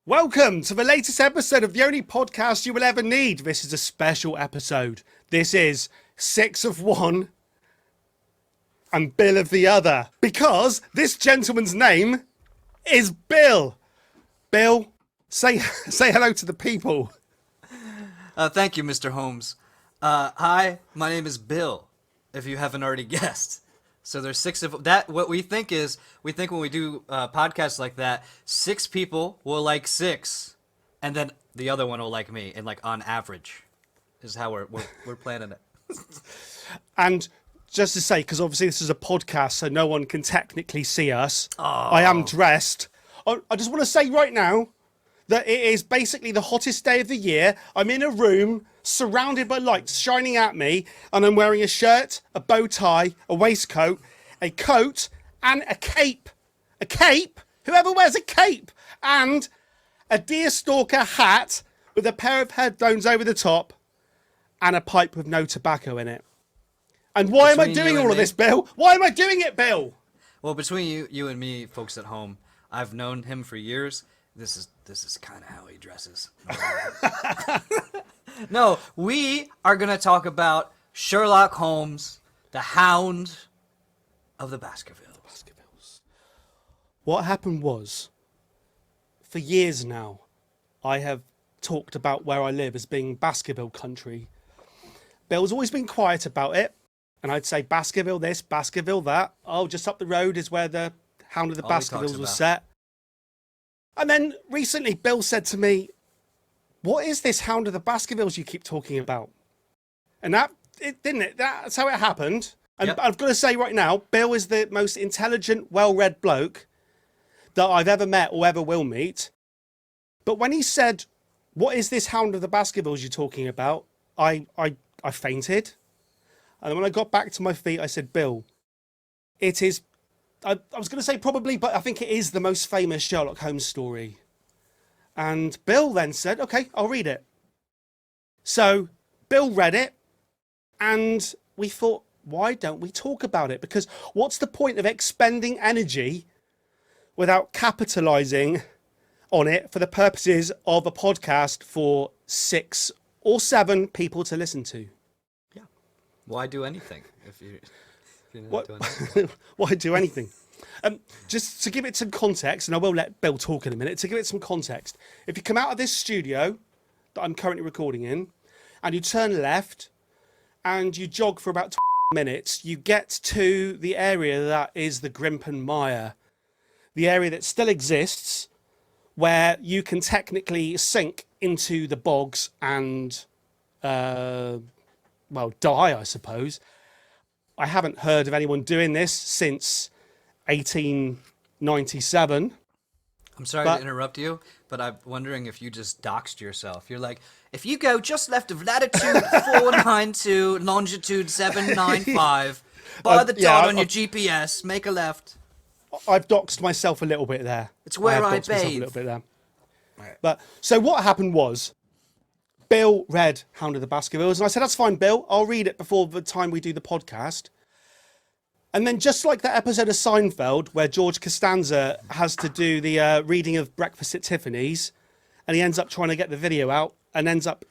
Welcome to the latest episode of the only podcast you will ever need. This is a special episode. This is 6 of one and Bill of the other. Because this gentleman's name is Bill. Bill, say hello to the people. Thank you, Mr. Holmes. Hi, my name is Bill, if you haven't already guessed. So there's 6 of that. What we think is, when we do podcasts like that, 6 people will like 6, and then the other one will like me, and like on average, is how we're planning it. And just to say, because obviously this is a podcast, so no one can technically see us. I am dressed. I just want to say right now that it is basically the hottest day of the year. I'm in a room surrounded by lights shining at me, and I'm wearing a shirt, a bow tie, a waistcoat, a coat, and a cape. A cape? Whoever wears a cape? And a deerstalker hat with a pair of headphones over the top and a pipe with no tobacco in it. And why am I doing all of this, Bill? Why am I doing it, Bill? Well, between you and me, folks at home, I've known him for years. This is kind of how he dresses. No, we are going to talk about Sherlock Holmes, the Hound of the Baskervilles. What happened was, for years now, I have talked about where I live as being Baskerville country. Bill's always been quiet about it, and I'd say Baskerville this, Baskerville that. Oh, just up the road is where the Hound of the Baskervilles was set. And then recently, Bill said to me, "What is this Hound of the Baskervilles you keep talking about?" And that's how it happened. And Yep. I've got to say right now, Bill is the most intelligent, well-read bloke that I've ever met or ever will meet. But when he said, "What is this Hound of the Baskervilles you're talking about?" I fainted. And when I got back to my feet, I said, "Bill, it is," I was going to say probably, but I think it is the most famous Sherlock Holmes story. And Bill then said, "Okay, I'll read it." So Bill read it, and we thought, why don't we talk about it? Because what's the point of expending energy without capitalizing on it for the purposes of a podcast for 6 or 7 people to listen to? Yeah. Why do anything if you're not doing anything? Why do anything? Just to give it some context, and I will let Bill talk in a minute, to give it some context, if you come out of this studio that I'm currently recording in, and you turn left, and you jog for about 20 minutes, you get to the area that is the Grimpen Mire, the area that still exists, where you can technically sink into the bogs and, die, I suppose. I haven't heard of anyone doing this since 1897. I'm sorry to interrupt you, but I'm wondering if you just doxed yourself. You're like, if you go just left of latitude 492, longitude 795, by the dot on your GPS, make a left. I've doxed myself a little bit there. It's where I doxed myself a bathe. little bit there. Right. But so what happened was, Bill read Hound of the Baskervilles, and I said, "That's fine, Bill. I'll read it before the time we do the podcast." And then just like that episode of Seinfeld where George Costanza has to do the reading of Breakfast at Tiffany's, and he ends up trying to get the video out and ends up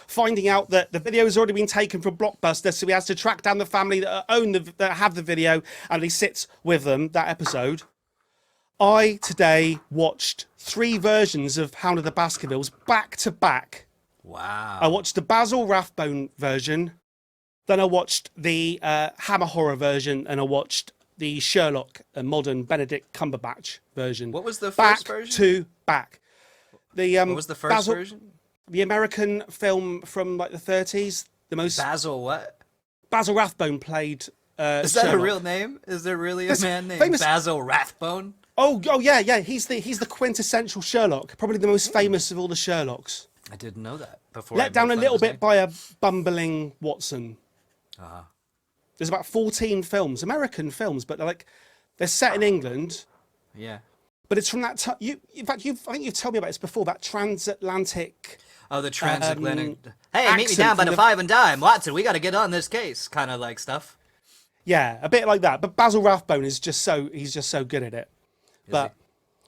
finding out that the video has already been taken from Blockbuster, so he has to track down the family that that have the video, and he sits with them, that episode. I today watched 3 versions of Hound of the Baskervilles back to back. Wow. I watched the Basil Rathbone version, then I watched the Hammer Horror version, and I watched the Sherlock modern Benedict Cumberbatch version. What was the first version? Back to back. What was the first version? The American film from like the 30s. The most Basil what? Basil Rathbone played. Is that Sherlock. a real name? Is there really a man named famous... Basil Rathbone? Oh yeah. He's the quintessential Sherlock. Probably the most famous of all the Sherlocks. I didn't know that before. Let down a little bit by a bumbling Watson. Uh-huh. There's about 14 films, American films, but they're set in England. Yeah. But it's from that time. In fact, I think you've told me about this before. That transatlantic. Oh, the transatlantic. Hey, meet me accent down by from the 5 and dime, Watson. We got to get on this case, kind of like stuff. Yeah, a bit like that. But Basil Rathbone is just so good at it. But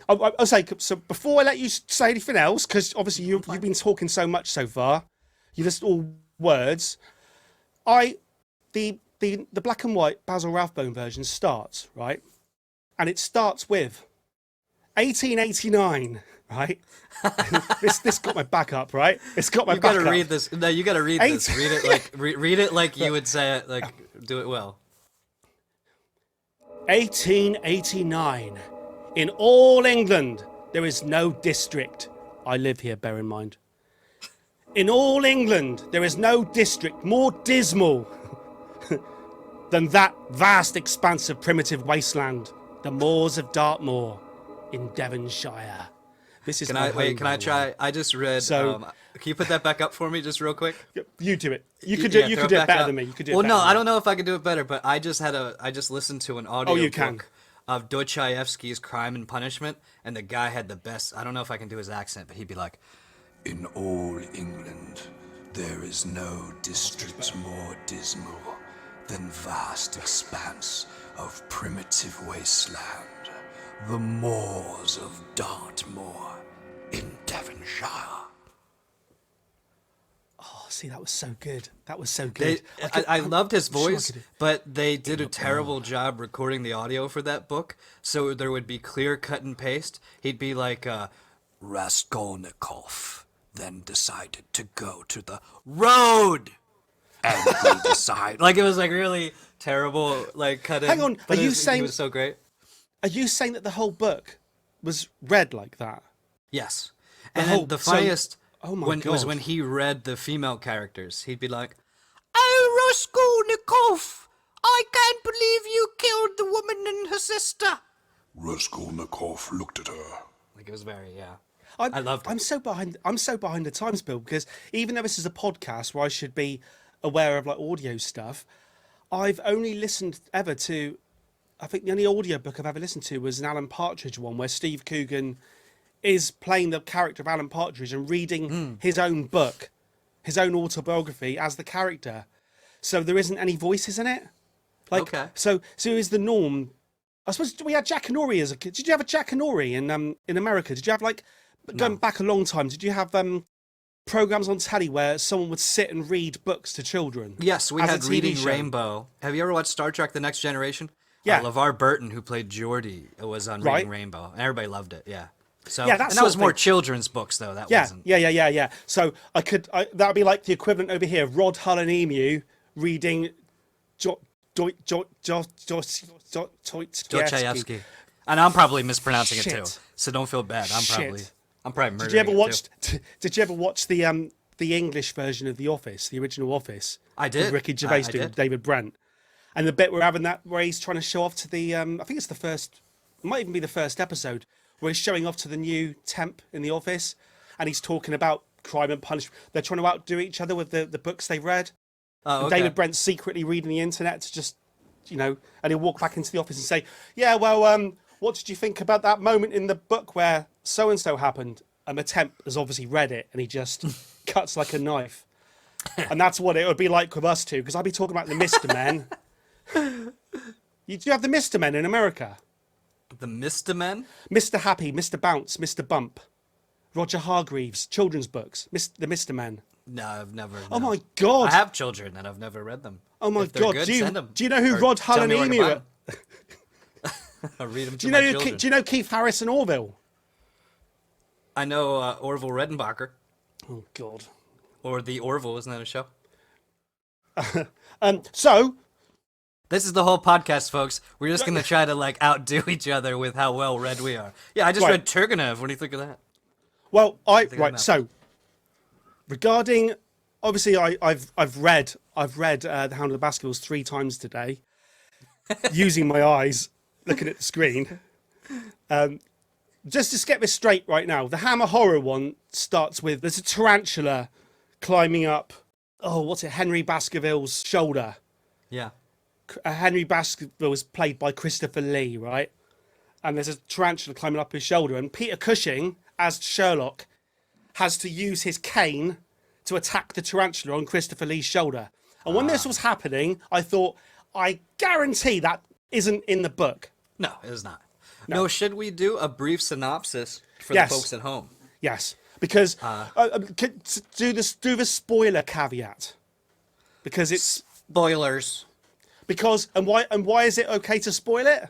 I'll say, so before I let you say anything else, because obviously you've been talking so much so far, you just all words. The black and white Basil Rathbone version starts, right? And it starts with 1889, right? this got my back up, right? It's got my You back gotta up. read this. No, you gotta read this. Read it like read it like you would say it. Like do it well. 1889. In all England, there is no district. I live here, bear in mind. In all England, there is no district more dismal than that vast expanse of primitive wasteland, the moors of Dartmoor in Devonshire. This is Can I try? I just read. So- Can you put that back up for me, just real quick? You do it. You Yeah, could do throw it back better up. than me. You could do it Well, better no, than I me. don't know if I can do it better, but I just listened to an audio you can. book of Dostoevsky's Crime and Punishment, and the guy had the best. I don't know if I can do his accent, but he'd be like, In all England, there is no district more dismal than vast expanse of primitive wasteland, the moors of Dartmoor in Devonshire. Oh, see, that was so good. That was so good. I loved his sure I voice, could do- but they did a terrible job recording the audio for that book, so there would be clear cut and paste. He'd be like, Raskolnikov then decided to go to the road, and he decided. like it was like really terrible, like cut in. Hang on, but are you he saying- was so great? Are you saying that the whole book was read like that? Yes. And whole- then the so- funniest oh my was God. when he read the female characters. He'd be like, "Oh, Raskolnikov, I can't believe you killed the woman and her sister." Raskolnikov looked at her. Like it was very, I loved it. I'm so behind the times, Bill, because even though this is a podcast where I should be aware of like audio stuff, I've only listened ever to. I think the only audiobook I've ever listened to was an Alan Partridge one, where Steve Coogan is playing the character of Alan Partridge and reading his own book, his own autobiography as the character. So there isn't any voices in it. Like, Okay. So is the norm. I suppose we had Jack Canori as a kid. Did you have a Jack Canori in America? Did you have like going back a long time? Did you have programs on telly where someone would sit and read books to children? Yes, we as a had TV Reading show? Rainbow. Have you ever watched Star Trek: The Next Generation? Yeah. LeVar Burton, who played Geordi, was on Right. Reading Rainbow, and everybody loved it. Yeah. So Yeah, that and sort that was of more thing. children's books, though. That Yeah, wasn't. yeah. So that would be like the equivalent over here. Rod Hull and Emu reading Dostoevsky. And I'm probably mispronouncing it too, Shit. so don't feel bad. I'm probably Shit. murdering Did you ever it, watch? too. Did you ever watch the English version of The Office, the original Office? I did. With Ricky I Gervais doing did. David Brent, and the bit we're having that where he's trying to show off to the. I think it's the first. It might even be the first episode where he's showing off to the new temp in the office, and he's talking about crime and punishment. They're trying to outdo each other with the books they've read. Oh, And okay. David Brent's secretly reading the internet to just, and he'll walk back into the office and say, "Yeah, well, what did you think about that moment in the book where so and so happened?" And the temp has obviously read it, and he just cuts like a knife. And that's what it would be like with us two, because I'd be talking about the Mister Men. Do you have the Mister Men in America? The Mr. Men? Mr. Happy, Mr. Bounce, Mr. Bump, Roger Hargreaves, children's books, the Mister Men. No, I've never. Oh no. my God! I have children and I've never read them. Oh my If they're God! good, send 'em. Do you know who Or Rod Hull tell and me where to Emu buy are? 'em. I'll read them to Do you my know children. Do you know Keith Harris and Orville? I know Orville Redenbacher. Oh God. Or The Orville, isn't that a show? So This is the whole podcast, folks. We're just going to try to like outdo each other with how well read we are. Yeah, I just Right. read Turgenev. What do you think of that? well, think of right. that? So regarding obviously, I've read The Hound of the Baskervilles 3 times today, using my eyes, looking at the screen. Just to get this straight right now, the Hammer Horror one starts with there's a tarantula climbing up. Oh, what's it? Henry Baskerville's shoulder. Yeah. Henry Baskerville was played by Christopher Lee, right? And there's a tarantula climbing up his shoulder, and Peter Cushing, as Sherlock, has to use his cane to attack the tarantula on Christopher Lee's shoulder. And when this was happening, I thought, I guarantee that isn't in the book. No, it is not. No, should we do a brief synopsis for Yes. the folks at home? Yes, because do the spoiler caveat, because it's Spoilers. why is it okay to spoil it?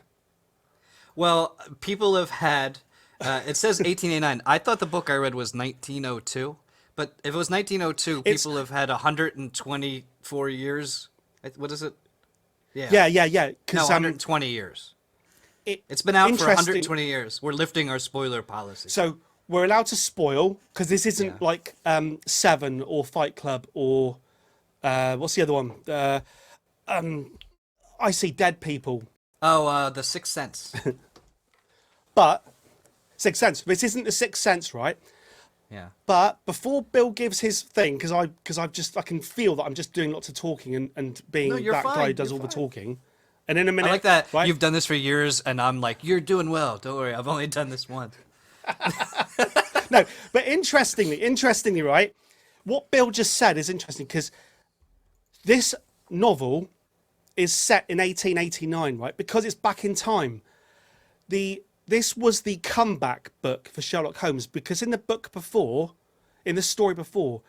Well, people have had. It says 1889. I thought the book I read was 1902, but if it was 1902, It's- people have had 124 years. What is it? Yeah. No, Because 120 years. It's been out for interesting- 120 years. We're lifting our spoiler policy. So we're allowed to spoil because this isn't like Seven or Fight Club or what's the other one? I See Dead People. Oh, The Sixth Sense. But Sixth Sense. This isn't the Sixth Sense, right? Yeah. But before Bill gives his thing, because I can feel that I'm just doing lots of talking and being No, you're that guy fine, who does you're all the fine. talking. And in a minute, I like that right? you've done this for years, and I'm like, you're doing well. Don't worry, I've only done this once. No, but interestingly, right? What Bill just said is interesting because this novel is set in 1889, right? Because it's back in time. This was the comeback book for Sherlock Holmes because in the story before,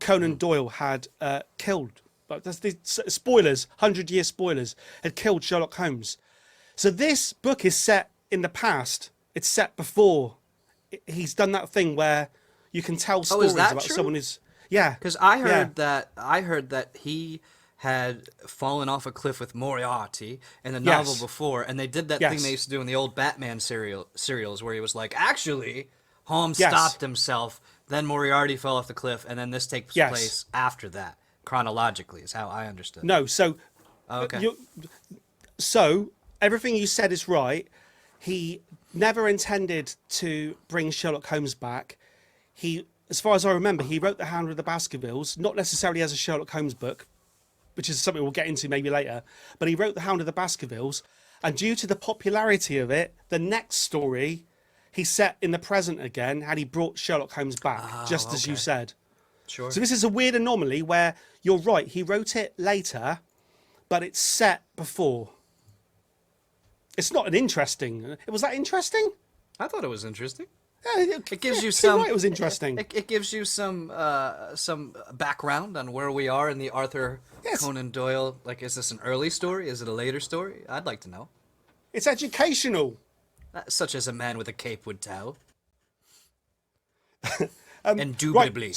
Conan Doyle had killed. But that's the spoilers, 100-year spoilers, had killed Sherlock Holmes. So this book is set in the past. It's set before. He's done that thing where you can tell stories that about true? someone who's yeah. Because I heard yeah. that he had fallen off a cliff with Moriarty in the novel Yes. before, and they did that Yes. thing they used to do in the old Batman serials where he was like, actually, Holmes Yes. stopped himself, then Moriarty fell off the cliff, and then this takes Yes. place after that, chronologically, is how I understood. No, so Okay. So everything you said is right. He never intended to bring Sherlock Holmes back. He, as far as I remember, he wrote The Hound of the Baskervilles, not necessarily as a Sherlock Holmes book, which is something we'll get into maybe later, but he wrote The Hound of the Baskervilles, and due to the popularity of it, the next story he set in the present again, and he brought Sherlock Holmes back, just as you said. Sure. So this is a weird anomaly where you're right, he wrote it later, but it's set before. It's not an interesting. Was that interesting? I thought it was interesting. Yeah, It gives you you're some. right, it was interesting. It gives you some background on where we are in the Arthur Yes. Conan Doyle. Like, is this an early story? Is it a later story? I'd like to know. It's educational. Such as a man with a cape would tell. Right. Indubitably.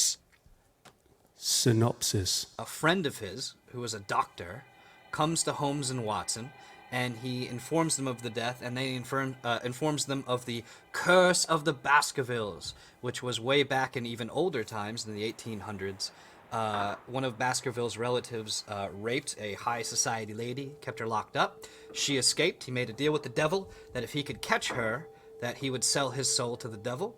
Synopsis. A friend of his, who was a doctor, comes to Holmes and Watson, and he informs them of the death, and they informs them of the curse of the Baskervilles, which was way back in even older times, in the 1800s. One of Baskerville's relatives raped a high society lady, kept her locked up. She escaped. He made a deal with the devil that if he could catch her, that he would sell his soul to the devil.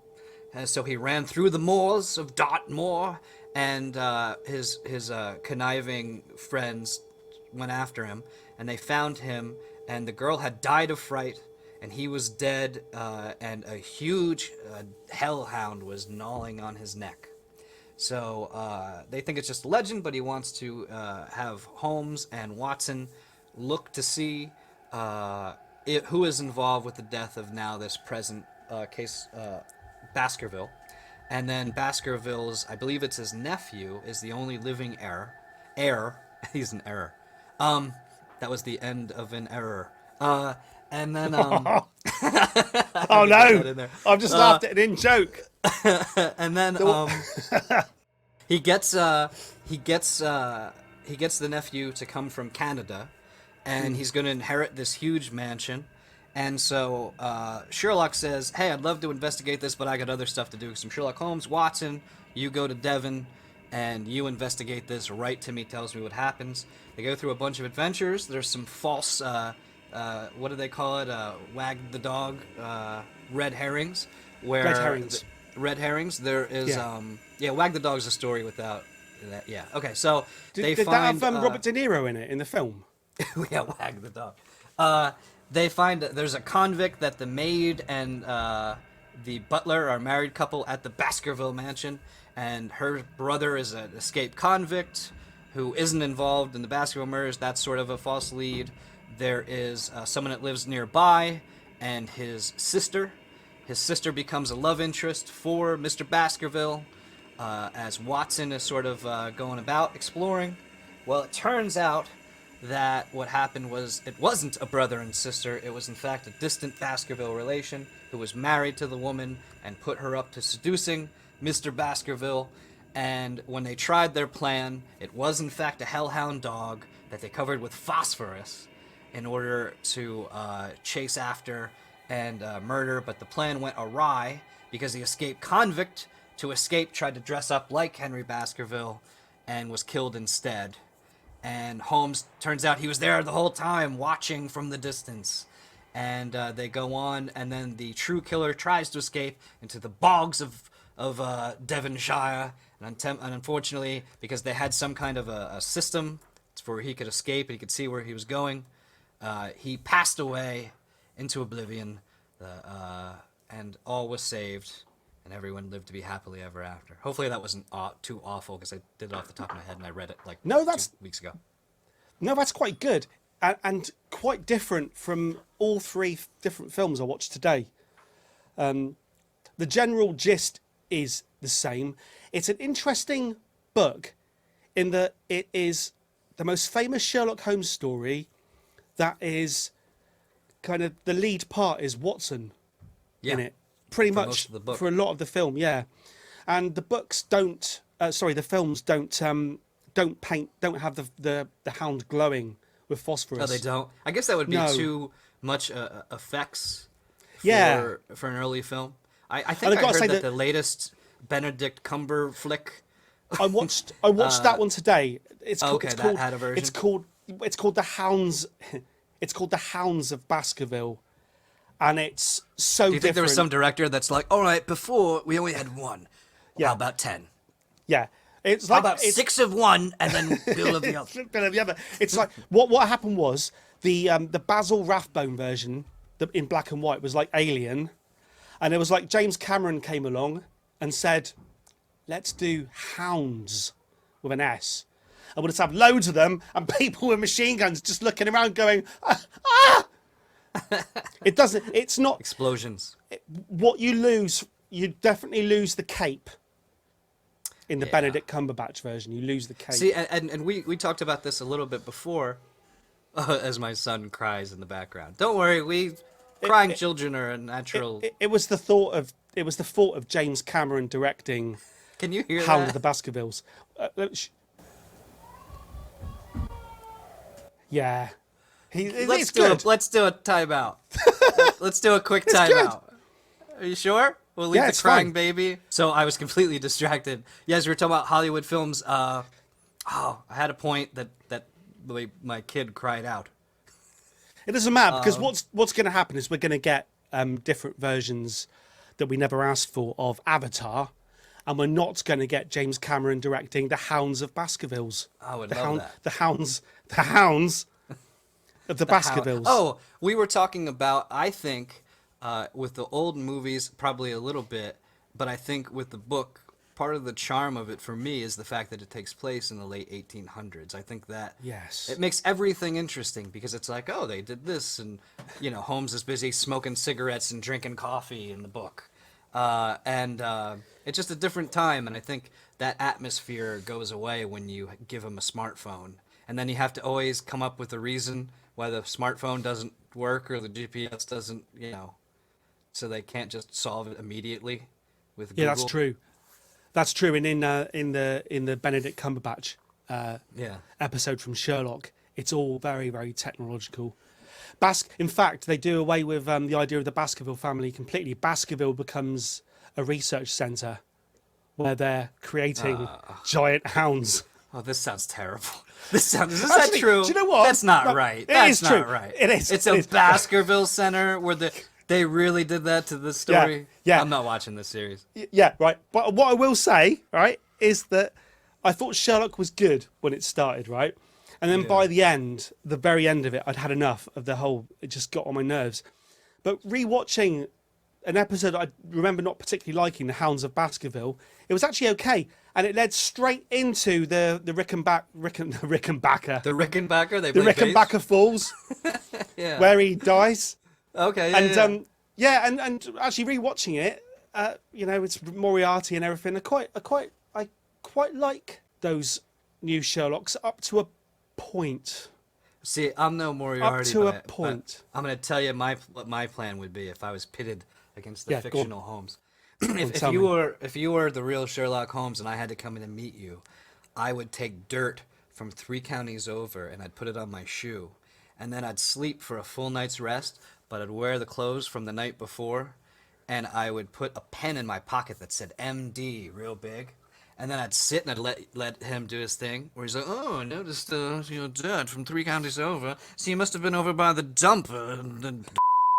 And so he ran through the moors of Dartmoor, and his conniving friends went after him, and they found him, and the girl had died of fright, and he was dead, and a huge hellhound was gnawing on his neck. So they think it's just a legend, but he wants to have Holmes and Watson look to see who is involved with the death of now this present case, Baskerville. And then Baskerville's, I believe it's his nephew, is the only living heir. He's an error. That was the end of an error. And then Oh that no! in there. I've just laughed at an in joke. and then he gets the nephew to come from Canada, and he's going to inherit this huge mansion. And so Sherlock says, "Hey, I'd love to investigate this, but I got other stuff to do." Because I'm Sherlock Holmes. Watson, you go to Devon, and you investigate this. Write to me, tells me what happens. They go through a bunch of adventures. There's some false, what do they call it? Wag the dog, red herrings. Red herrings. Red herrings. There is, Wag the Dog's a story without that. Yeah. Okay. So Did that find have Robert De Niro in it in the film? yeah, Wag the Dog. They find there's a convict that the maid and the butler are a married couple at the Baskerville mansion, and her brother is an escaped convict who isn't involved in the Baskerville murders. That's sort of a false lead. There is someone that lives nearby, and his sister. His sister becomes a love interest for Mr. Baskerville as Watson is sort of going about exploring. Well, it turns out that what happened was it wasn't a brother and sister. It was, in fact, a distant Baskerville relation who was married to the woman and put her up to seducing Mr. Baskerville. And when they tried their plan, it was, in fact, a hellhound dog that they covered with phosphorus in order to chase after and murder. But the plan went awry because the escaped convict to escape tried to dress up like Henry Baskerville and was killed instead. And Holmes, turns out he was there the whole time watching from the distance. And they go on, and then the true killer tries to escape into the bogs of Devonshire. And unfortunately, because they had some kind of a system where he could escape and he could see where he was going, he passed away into oblivion, and all was saved, and everyone lived to be happily ever after. Hopefully that wasn't too awful, because I did it off the top of my head and I read it like 2 weeks ago. No, that's quite good, and quite different from all 3 different films I watched today. The general gist is the same. It's an interesting book in that it is the most famous Sherlock Holmes story that is kind of the lead part is Watson in it. Pretty much for a lot of the film, yeah. And the books don't, the films don't have the hound glowing with phosphorus. Oh, they don't? I guess that would be too much effects for, Yeah. for an early film. I think I heard that the latest Benedict Cumber flick. I watched that one today. It's called, okay, that had a version. It's called the Hounds. It's called the Hounds of Baskerville, and it's so. Do you think there was some director that's like, all right, before we only had one. Yeah. How about 10? Yeah, it's How like about 6 of one and then Bill of the other? Bill of the other. It's like what happened was the Basil Rathbone version in black and white was like Alien, and it was like James Cameron came along and said, let's do Hounds with an S. And we'll just have loads of them and people with machine guns just looking around going, ah! It's not... Explosions. What you lose, you definitely lose the cape in the Benedict Cumberbatch version. You lose the cape. See, and we talked about this a little bit before, as my son cries in the background. Don't worry, crying children are a natural... It was the thought of James Cameron directing... Can you hear Hound that? of the Baskervilles. Yeah. Let's do a timeout. Let's do a quick timeout. Are you sure? We'll leave the crying baby. So I was completely distracted. Yes, we were talking about Hollywood films. I had a point that my kid cried out. It doesn't matter because what's going to happen is we're going to get different versions that we never asked for of Avatar. And we're not going to get James Cameron directing The Hounds of Baskervilles. I would love that. The Hounds of the Baskervilles. Oh, we were talking about, I think, with the old movies, probably a little bit, but I think with the book, part of the charm of it for me is the fact that it takes place in the late 1800s. I think that it makes everything interesting because it's like, oh, they did this, and Holmes is busy smoking cigarettes and drinking coffee in the book. It's just a different time, and I think that atmosphere goes away when you give them a smartphone. And then you have to always come up with a reason why the smartphone doesn't work or the GPS doesn't, so they can't just solve it immediately with Google. Yeah, that's true. That's true. And in the Benedict Cumberbatch episode from Sherlock, it's all very, very technological. In fact, they do away with the idea of the Baskerville family completely. Baskerville becomes a research centre where they're creating giant hounds. Oh, this sounds terrible. Is that true? Do you know what? That's not right. That's not true. right. It is. It's a Baskerville Center where they really did that to the story. Yeah. I'm not watching this series. Yeah, right. But what I will say, right, is that I thought Sherlock was good when it started, right? And then by the very end of it, I'd had enough of the whole, it just got on my nerves. But rewatching an episode I remember not particularly liking, The Hounds of Baskerville, it was actually okay. And it led straight into the Rickenbacker. The Rickenbacker? The Rickenbacker Falls, where he dies. Okay, yeah, And yeah. and actually rewatching it, it's Moriarty and everything. I quite like those new Sherlocks up to a point. See, I'm no Up Moriarty, to a but point. I'm gonna tell you what my plan would be if I was pitted against the Yeah, go on. fictional Holmes. Go on, if tell me. if you were the real Sherlock Holmes and I had to come in and meet you, I would take dirt from 3 counties over and I'd put it on my shoe, and then I'd sleep for a full night's rest, but I'd wear the clothes from the night before, and I would put a pen in my pocket that said MD real big. And then I'd sit and I'd let him do his thing, where he's like, "Oh, I noticed your dirt from 3 counties over. So you must have been over by the dump, the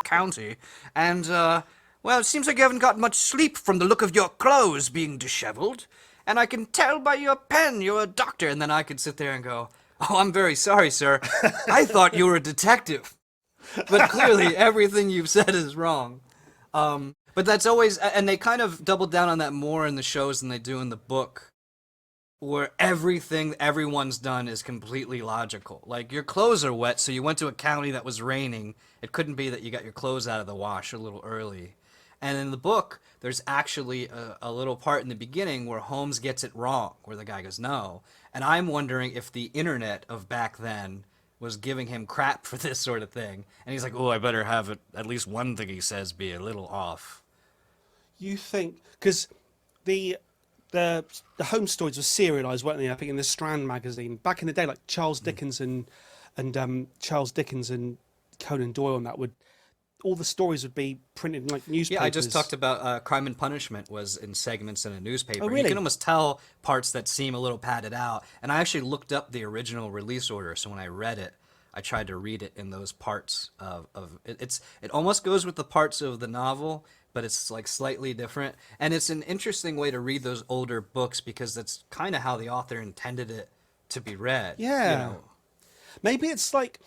county. And well, it seems like you haven't got much sleep from the look of your clothes being disheveled. And I can tell by your pen you're a doctor." And then I could sit there and go, "Oh, I'm very sorry, sir. I thought you were a detective. But clearly everything you've said is wrong." But that's always, and they kind of doubled down on that more in the shows than they do in the book, where everything everyone's done is completely logical. Like, your clothes are wet, so you went to a county that was raining. It couldn't be that you got your clothes out of the wash a little early. And in the book, there's actually a little part in the beginning where Holmes gets it wrong, where the guy goes, "No." And I'm wondering if the internet of back then was giving him crap for this sort of thing. And he's like, "Oh, I better have it, at least one thing he says be a little off." You think because the the home stories were serialized, weren't they? I think in the Strand magazine back in the day, like Charles Dickens and Charles Dickens and Conan Doyle, and that would all the stories would be printed in like newspapers. Yeah, I just talked about Crime and Punishment was in segments in a newspaper. Oh, You really? can almost tell parts that seem a little padded out. And I actually looked up the original release order, so when I read it, I tried to read it in those parts of it. It almost goes with the parts of the novel, but it's like slightly different. And it's an interesting way to read those older books because that's kind of how the author intended it to be read. Yeah. You know? Maybe it's like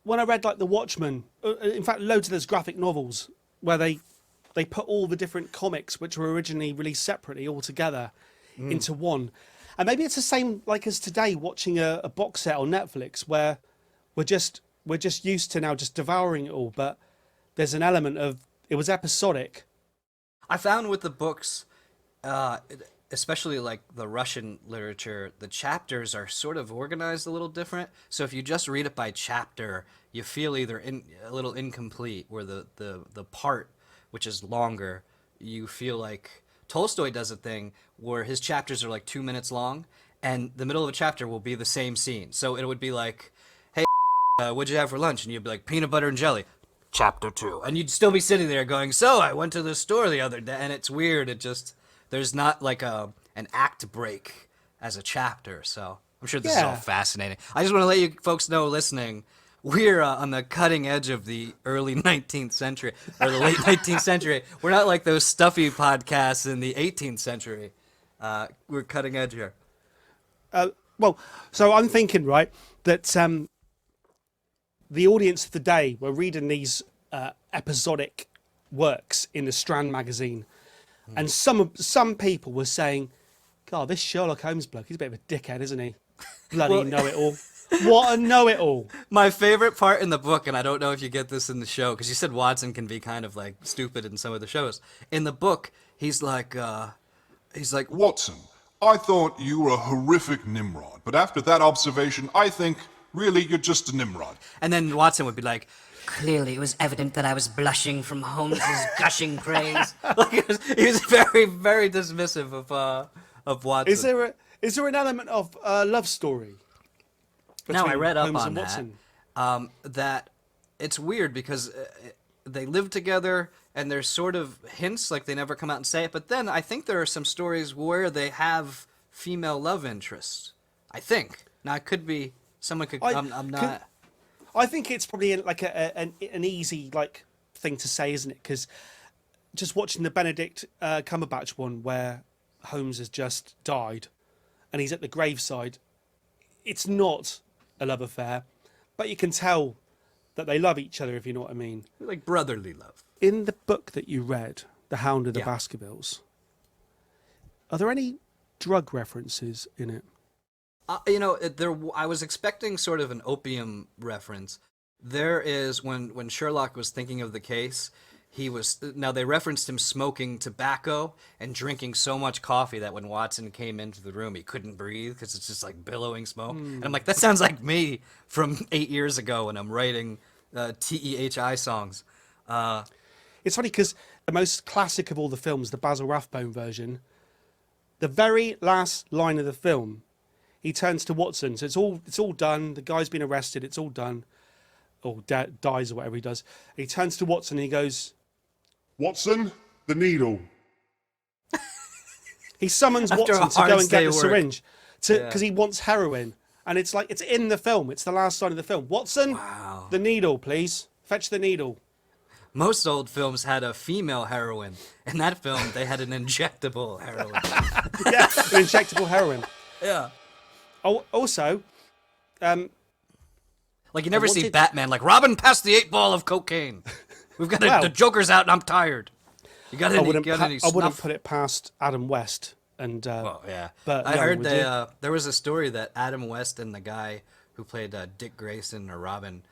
when I read like The Watchmen. In fact, loads of those graphic novels where they put all the different comics which were originally released separately all together into one. And maybe it's the same like as today watching a box set on Netflix where we're just used to now just devouring it all, but there's an element of it was episodic. I found with the books, especially like the Russian literature, the chapters are sort of organized a little different. So if you just read it by chapter, you feel either a little incomplete, where the part, which is longer, you feel like Tolstoy does a thing where his chapters are like 2 minutes long, and the middle of a chapter will be the same scene. So it would be like, "Hey, what'd you have for lunch?" And you'd be like, "Peanut butter and jelly." Chapter 2. And you'd still be sitting there going, "So I went to the store the other day," and it's weird. It just, there's not like an act break as a chapter. So I'm sure this is all Yeah. fascinating. I just want to let you folks know listening, we're on the cutting edge of the early 19th century, or the late 19th century. We're not like those stuffy podcasts in the 18th century. We're cutting edge here. Well, so I'm thinking, right, that the audience of the day were reading these episodic works in the Strand magazine, and some people were saying, "God, this Sherlock Holmes bloke, he's a bit of a dickhead, isn't he? Bloody Well- know-it-all. What a know-it-all." My favorite part in the book, and I don't know if you get this in the show, because you said Watson can be kind of like stupid in some of the shows. In the book, he's like, Watson, I thought you were a horrific Nimrod, but after that observation, I think, really, you're just a Nimrod. and then Watson would be like, Clearly, it was evident that I was blushing from Holmes's gushing praise. like he was very, very dismissive of Watson. Is there an element of love story? No, I between read up Holmes on and that. Watson? That it's weird because they live together and there's sort of hints, like they never come out and say it. But then I think there are some stories where they have female love interests. I think. Now, it could be someone could. I'm not. I think it's probably like an easy like thing to say, isn't it? Because just watching the Benedict Cumberbatch one where Holmes has just died and he's at the graveside, it's not a love affair, but you can tell that they love each other, if you know what I mean. Like brotherly love. In the book that you read, The Hound of the Yeah. Baskervilles, are there any drug references in it? I was expecting sort of an opium reference, There is when Sherlock was thinking of the case, they referenced him smoking tobacco and drinking so much coffee that when Watson came into the room he couldn't breathe because it's just like billowing smoke. And I'm like, that sounds like me from 8 years ago when I'm writing TEHI songs. It's funny because the most classic of all the films, the Basil Rathbone version, the very last line of the film, he turns to Watson. So it's all done. The guy's been arrested. It's all done. Or dies or whatever he does. He turns to Watson and he goes, Watson, the needle. he summons After a Watson to hard go and get day the of work. syringe because he wants heroin. And it's like, it's in the film. It's the last line of the film. Watson, the needle, please. Fetch the needle. Most old films had a female heroine. In that film, they had an injectable heroine. Yeah, an injectable heroin. Yeah. Oh, also, Like you never see wanted- Batman like, Robin, pass the 8-ball of cocaine. We've got Well- the Joker's out and I'm tired. You got I any, wouldn't, got any I wouldn't snuff? put it past Adam West. And Well, yeah. but I no, heard would they, you? there was a story that Adam West and the guy who played Dick Grayson or Robin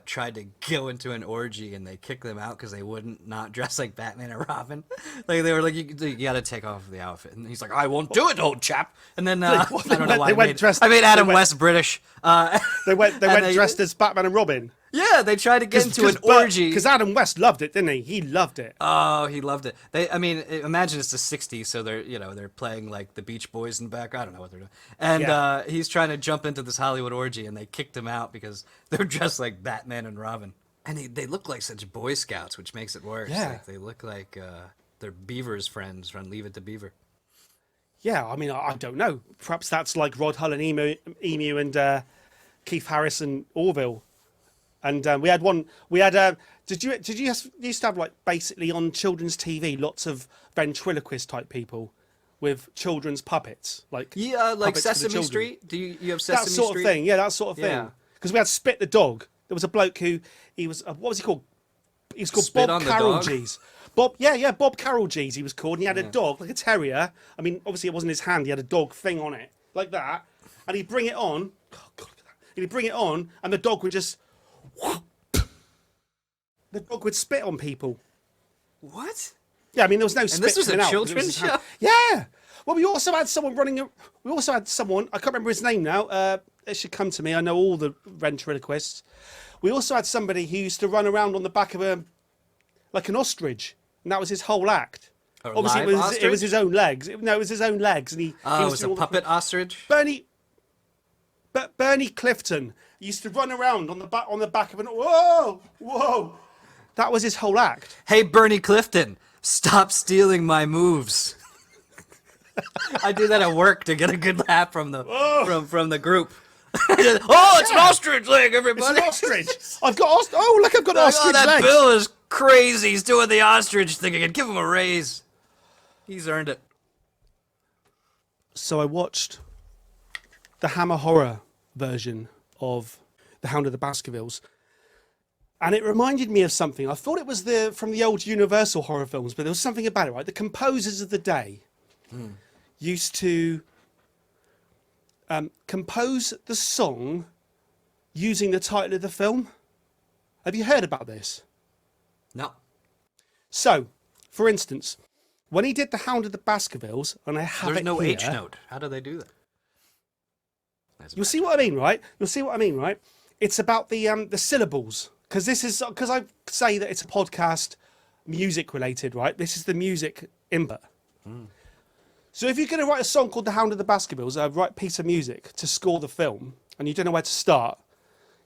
tried to go into an orgy and they kicked them out because they wouldn't not dress like Batman or Robin. Like they were like, you got to take off the outfit, and he's like, I won't do it, old chap. And then I don't know why I made Adam West British. They went and dressed as Batman and Robin. Yeah, they tried to get into an orgy. Because Adam West loved it, didn't he? He loved it. Oh, he loved it. I mean, imagine it's the '60s, so they're playing like the Beach Boys in the back. I don't know what they're doing, and Yeah. he's trying to jump into this Hollywood orgy, and they kicked him out because they're dressed like Batman and Robin, and they look like such Boy Scouts, which makes it worse. Yeah. Like, they look like they're Beaver's friends from Leave It to Beaver. Yeah, I mean, I don't know. Perhaps that's like Rod Hull and Emu and Keith Harris and Orville. And we had one. We had. Did you used to have like basically on children's TV lots of ventriloquist type people with children's puppets, like Yeah, like puppets for the Sesame children. Street. Do you have Sesame That sort Street? of thing. Yeah, that sort of thing. Yeah. Because we had Spit the dog. There was a bloke who he was. What was he called? He was called Spit Bob on the Carroll dog? G's. Bob, yeah, Bob Carroll G's. He was called, and he had a dog like a terrier. I mean, obviously it wasn't his hand. He had a dog thing on it like that, and he'd bring it on. Oh, God, look at that. He'd bring it on, and the dog would just. The dog would spit on people. What? Yeah, I mean, there was no spit. this was a coming out, 'cause it children's his hand. show? Yeah. Well, we also had someone running. We also had someone. I can't remember his name now. It should come to me. I know all the ventriloquists. We also had somebody who used to run around on the back of like an ostrich, and that was his whole act. Obviously, live it was ostrich? his own legs. No, it was his own legs, and he Oh, it was was doing a all the- puppet ostrich. Bernie Clifton used to run around on the back of an. Whoa! That was his whole act. Hey, Bernie Clifton, stop stealing my moves. I do that at work to get a good laugh from the from the group. It's an ostrich leg, It's everybody. an ostrich. I've got look, I've got Oh, ostrich that legs. Bill is crazy. He's doing the ostrich thing again. Give him a raise. He's earned it. So I watched the Hammer horror version of The Hound of the Baskervilles, and it reminded me of something. I thought it was from the old Universal horror films, but there was something about it, right? The composers of the day used to compose the song using the title of the film. Have you heard about this? No. So, for instance, when he did The Hound of the Baskervilles, and I have There's it no here, H note. How do they do that? You'll see what I mean, right? It's about the syllables, because I say that it's a podcast, music related, right? This is the music input. So if you're going to write a song called The Hound of the Baskervilles, a right piece of music to score the film, and you don't know where to start,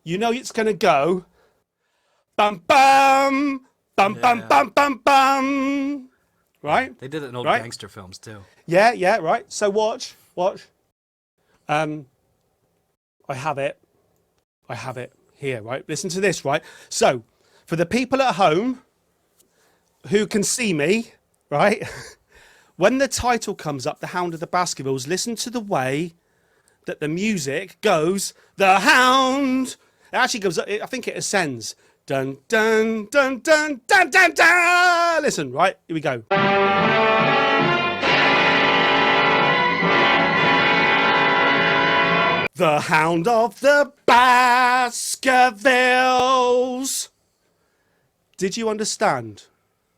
you know it's going to go bum bum bum bum bum bum bum, right? They did it in old Right? gangster films too. Yeah, right. So watch. I have it here, right? Listen to this, right? So, for the people at home who can see me, right? When the title comes up, The Hound of the Baskervilles, listen to the way that the music goes, The Hound. It actually goes up, I think it ascends. Dun, dun, dun, dun, dun, dun, dun. Listen, right? Here we go. The Hound of the Baskervilles. Did you understand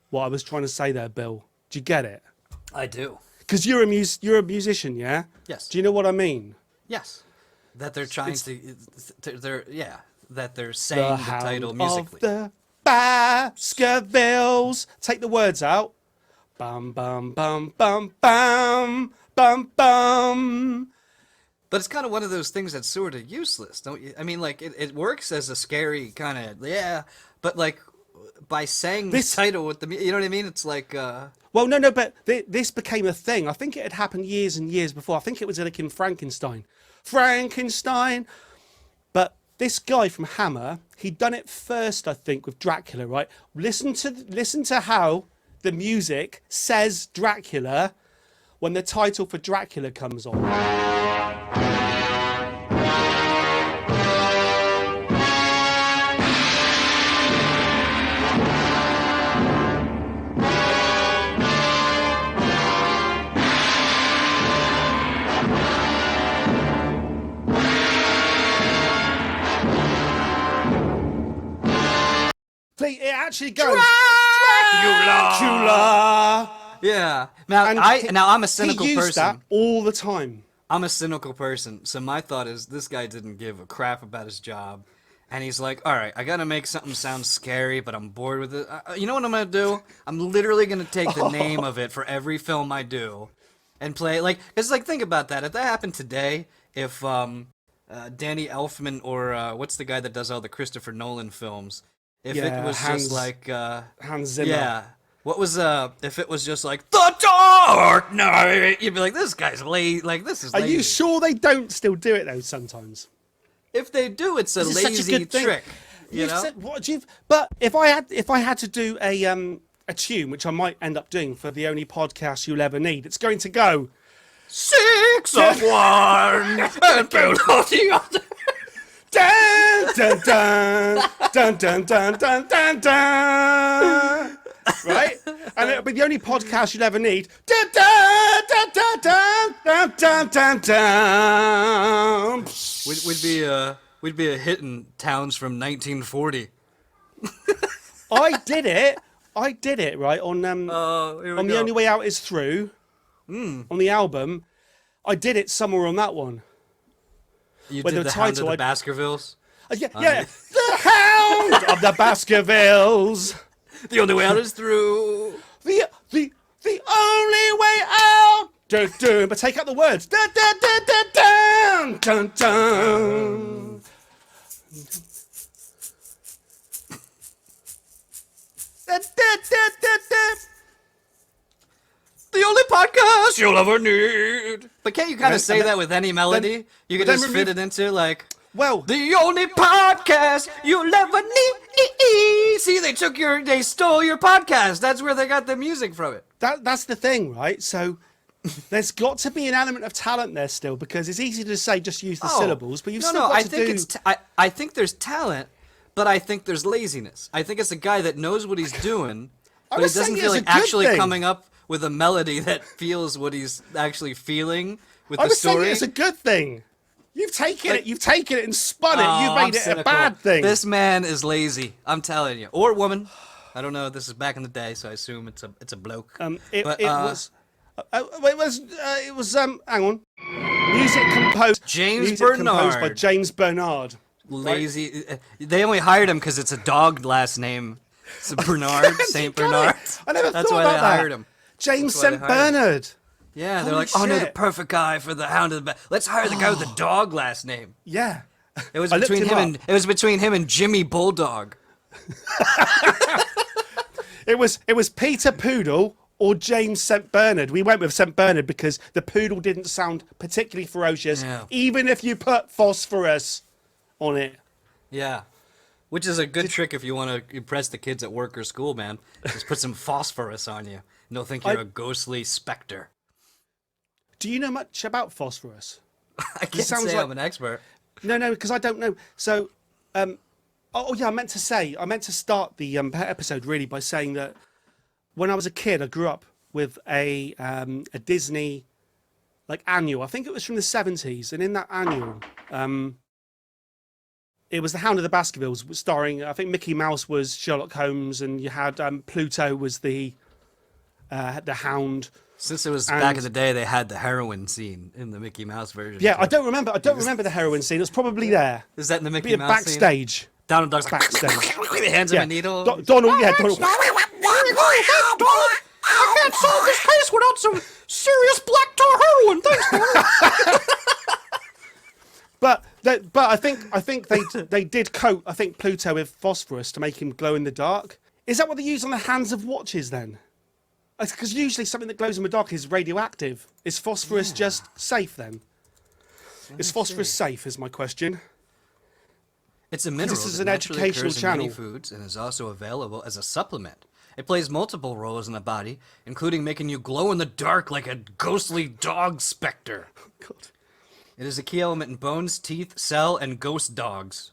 what I was trying to say there, Bill? Did you get it? I do. Because you're a musician, yeah? Yes. Do you know what I mean? Yes. That they're trying that they're saying the title musically. Of the Baskervilles. Take the words out. Bum, bum, bum, bum, bum, bum, bum. But it's kind of one of those things that's sort of useless, don't you? I mean, like, it works as a scary kind of, but, like, by saying This- the title with the, you know what I mean? It's like, Well, no, but this became a thing. I think it had happened years and years before. I think it was like in Frankenstein. But this guy from Hammer, he'd done it first, I think, with Dracula, right? Listen to how the music says Dracula when the title for Dracula comes on. It actually goes Dracula. yeah. Now, And I'm a cynical he used person. that all the time. I'm a cynical person, so my thought is this guy didn't give a crap about his job, and he's like, all right, I gotta make something sound scary, but I'm bored with it. You know what I'm gonna do? I'm literally gonna take the name of it for every film I do, and play it. Like, it's like, think about that. If that happened today, if Danny Elfman or what's the guy that does all the Christopher Nolan films, if Yeah, it was Hans just like Hans Zimmer. yeah. What was if it was just like The Dark Knight, you'd be like, this guy's late. Like, this is Are lazy. you sure they don't still do it though sometimes? If they do, it's a This is such a lazy good thing. trick. You You've know? said, what you've, but if I had to do a tune, which I might end up doing for the only podcast you'll ever need, it's going to go 6 of 1 and build on the other. dun dun dun dun dun dun dun dun. Right, and it'll be the only podcast you'll ever need. Dun dun dun dun dun dun dun dun. We'd be a hit in towns from 1940. I did it right on Here we on The go. Only Way Out Is Through, on the album. I did it somewhere on that one. You Well, did the the Hound of title, the Baskervilles. Yeah, the Hound of the Baskervilles. The only way out is through. The only way out. Dun, dun, but take out the words. Dun, dun, dun, dun, dun, dun, dun. Dun, dun, dun, dun, dun. The only podcast you'll ever need. But can't you kind of say that with any melody? You could then just fit it into like. Well, The only podcast you'll ever need. See, they stole your podcast. That's where they got the music from it. that's the thing, right? So there's got to be an element of talent there still, because it's easy to say just use the syllables, but you've still got I to think do. it's I think there's talent, but I think there's laziness. I think it's a guy that knows what he's doing, but he was doesn't saying feel it's like a good actually thing. coming up with a melody that feels what he's actually feeling with I the was saying story. it's a good thing. You've taken Like- it and spun it. Oh, You've I'm made it a cynical. bad thing. This man is lazy. I'm telling you, or woman. I don't know. This is back in the day, so I assume it's a bloke. It But, was. It was. Hang on. Music composed. James music composed by Bernard. James Bernard. Lazy. They only hired him because it's a dog last name. It's Bernard, Saint Got it. Bernard. I never That's thought why about they that. hired him. James That's why they St. hired him. Bernard. Yeah, they're Holy like, oh no, the shit. perfect guy for the Hound of the Let's hire the guy with the dog last name. Yeah. It was I looked between him up. between him and Jimmy Bulldog. It was Peter Poodle or James St. Bernard. We went with St. Bernard because the poodle didn't sound particularly ferocious, Yeah. even if you put phosphorus on it. Yeah. Which is a good trick if you want to impress the kids at work or school, man. Just put some phosphorus on you. And they'll think you're a ghostly specter. Do you know much about phosphorus? I can't sounds say like- I'm an expert. No, because I don't know. So, I meant to start the episode really by saying that when I was a kid, I grew up with a Disney like annual. I think it was from the 70s, and in that annual, It was the Hound of the Baskervilles, starring, I think Mickey Mouse was Sherlock Holmes, and you had Pluto was the Hound. Since it was And- back in the day, they had the heroin scene in the Mickey Mouse version. Yeah, too. I don't remember the heroin scene. It was probably there. Is that in the Mickey Be a Mouse scene? backstage. Down and Dog's like, Backstage. he hands him Yeah. a needle. Donald. Yeah, Donald. I can't solve this case without some serious black tar heroin. Thanks, Donald. But I think they did coat Pluto with phosphorus to make him glow in the dark. Is that what they use on the hands of watches then? Because usually something that glows in the dark is radioactive. Is phosphorus just safe then? Is phosphorus safe? Is my question. It's a mineral. This is that an naturally educational occurs in many channel. foods and is also available as a supplement. It plays multiple roles in the body, including making you glow in the dark like a ghostly dog specter. God. It is a key element in bones, teeth, cell, and ghost dogs.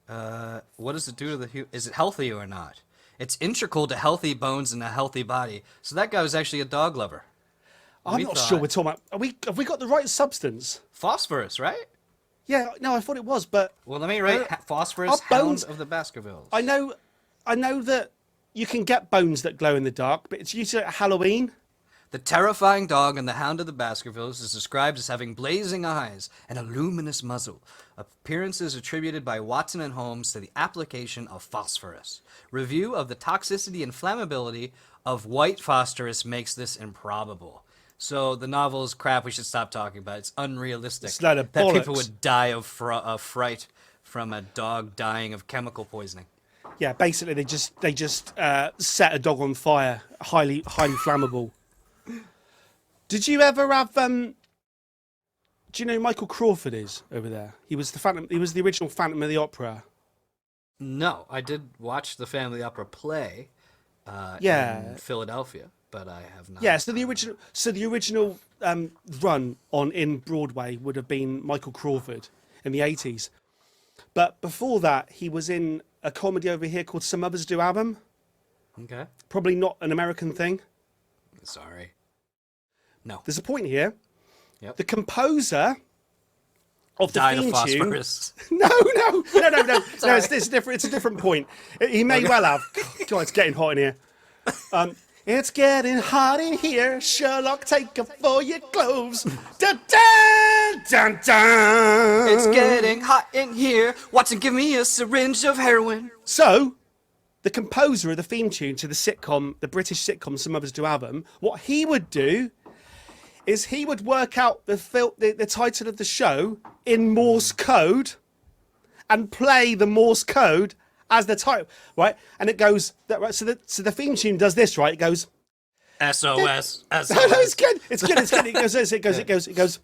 What does it do to the is it healthy or not? It's integral to healthy bones and a healthy body. So that guy was actually a dog lover. I'm We not thought- sure we're talking about. Have we got the right substance? Phosphorus, right? Yeah, no, I thought it was, but Well, let me write phosphorus, our Hound bones- of the Baskervilles. I know that you can get bones that glow in the dark, but it's usually at Halloween. The terrifying dog in the Hound of the Baskervilles is described as having blazing eyes and a luminous muzzle. Appearances attributed by Watson and Holmes to the application of phosphorus. Review of the toxicity and flammability of white phosphorus makes this improbable. So the novel is crap. We should stop talking about it. It's unrealistic It's a load of that people bollocks. would die of fright from a dog dying of chemical poisoning. Yeah, basically they just set a dog on fire, highly flammable. Did you ever have do you know who Michael Crawford is over there? He was the original Phantom of the Opera. No, I did watch the Family Opera play Yeah. in Philadelphia, but I have not. Yeah, so the original run in Broadway would have been Michael Crawford in the 80s. But before that, he was in a comedy over here called Some Others Do Have 'Em. Okay. Probably not an American thing. Sorry. No. There's a point here. Yep. The composer of the Died of theme tune. phosphorus. No. No, it's different. It's a different point. He may well have. God, it's getting hot in here. It's getting hot in here. Sherlock, take off all your clothes. Dun, dun, dun, dun. It's getting hot in here. Watson, give me a syringe of heroin. So, the composer of the theme tune to the British sitcom Some Others Do Have 'Em, what he would do is he would work out the title of the show in Morse code and play the Morse code as the title, right? And it goes that right. So the theme tune does this, right? It goes. SOS. No, it's good. It's good. It goes. It goes.